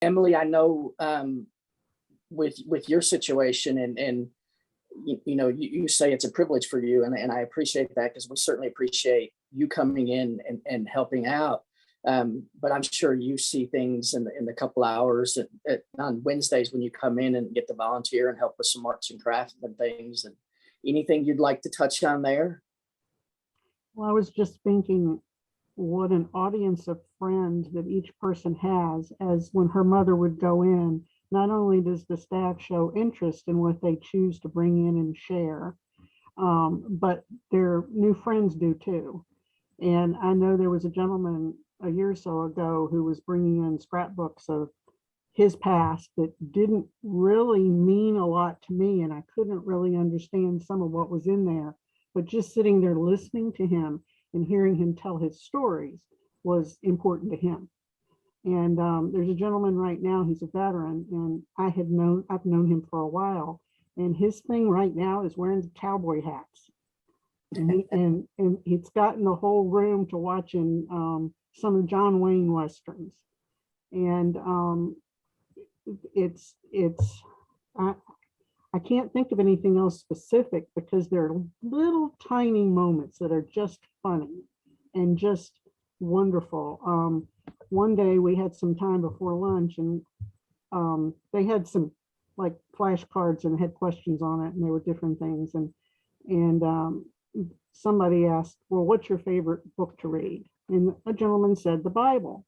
Emily, I know with your situation and you say it's a privilege for you, and I appreciate that, because we certainly appreciate you coming in and helping out. But I'm sure you see things in the couple hours on Wednesdays when you come in and get to volunteer and help with some arts and crafts and things. And anything you'd like to touch on there? Well, I was just thinking what an audience of friends that each person has, as when her mother would go in, not only does the staff show interest in what they choose to bring in and share, but their new friends do too. And I know there was a gentleman a year or so ago who was bringing in scrapbooks of his past that didn't really mean a lot to me, and I couldn't really understand some of what was in there. But just sitting there listening to him and hearing him tell his stories was important to him. And there's a gentleman right now, he's a veteran, and I've known him for a while, and his thing right now is wearing cowboy hats. And it's gotten the whole room to watching some of John Wayne Westerns. And I can't think of anything else specific, because there are little tiny moments that are just funny and just wonderful. One day we had some time before lunch, and they had some like flashcards and had questions on it, and there were different things. And somebody asked, well, what's your favorite book to read? And a gentleman said the Bible.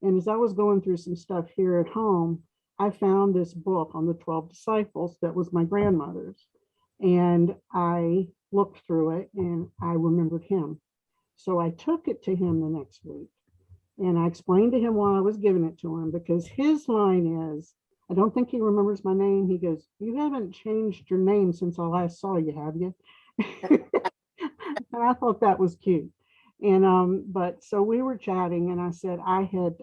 And as I was going through some stuff here at home, I found this book on the 12 disciples that was my grandmother's. And I looked through it and I remembered him. So I took it to him the next week and I explained to him why I was giving it to him, because his line is, I don't think he remembers my name. He goes, you haven't changed your name since I last saw you, have you? And I thought that was cute. And but so we were chatting, and I said I had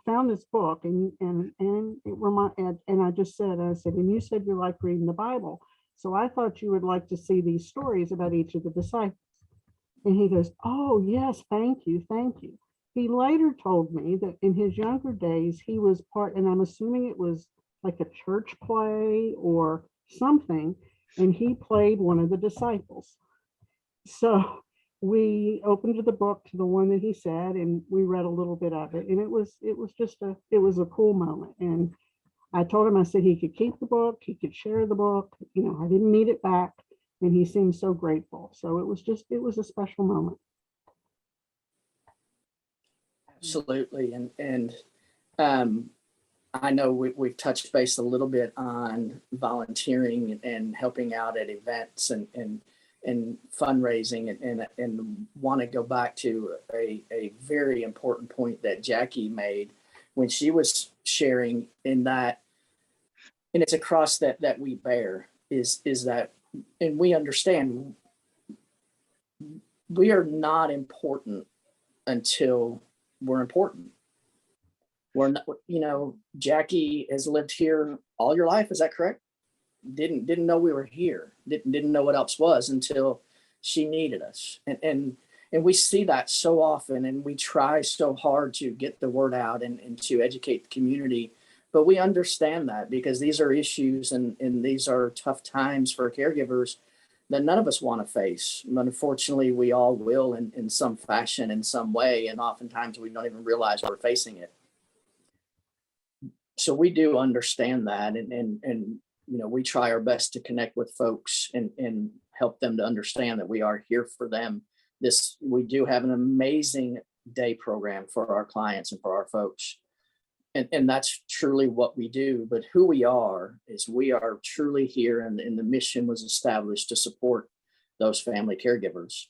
found this book, and I just said, and you said you like reading the Bible, so I thought you would like to see these stories about each of the disciples. And he goes, oh yes, thank you, thank you. He later told me that in his younger days he was part, and I'm assuming it was like a church play or something, and he played one of the disciples. So we opened the book to the one that he said, and we read a little bit of it, and it was a cool moment. And I told him, I said he could keep the book, he could share the book, I didn't need it back, and he seemed so grateful. So it was a special moment. Absolutely. And I know we've touched base a little bit on volunteering and helping out at events and fundraising, and want to go back to a very important point that Jackie made when she was sharing, in that, and it's a cross that we bear, is that, and we understand we are not important until we're important. We're not, Jackie has lived here all your life. Is that correct? Didn't know we were here. Didn't know what ALPS was until she needed us. And we see that so often, and we try so hard to get the word out and to educate the community. But we understand that, because these are issues and these are tough times for caregivers that none of us want to face. But unfortunately, we all will in some fashion, in some way, and oftentimes we don't even realize we're facing it. So we do understand that, and we try our best to connect with folks and help them to understand that we are here for them. We do have an amazing day program for our clients and for our folks. And that's truly what we do. But who we are is we are truly here, and the mission was established to support those family caregivers.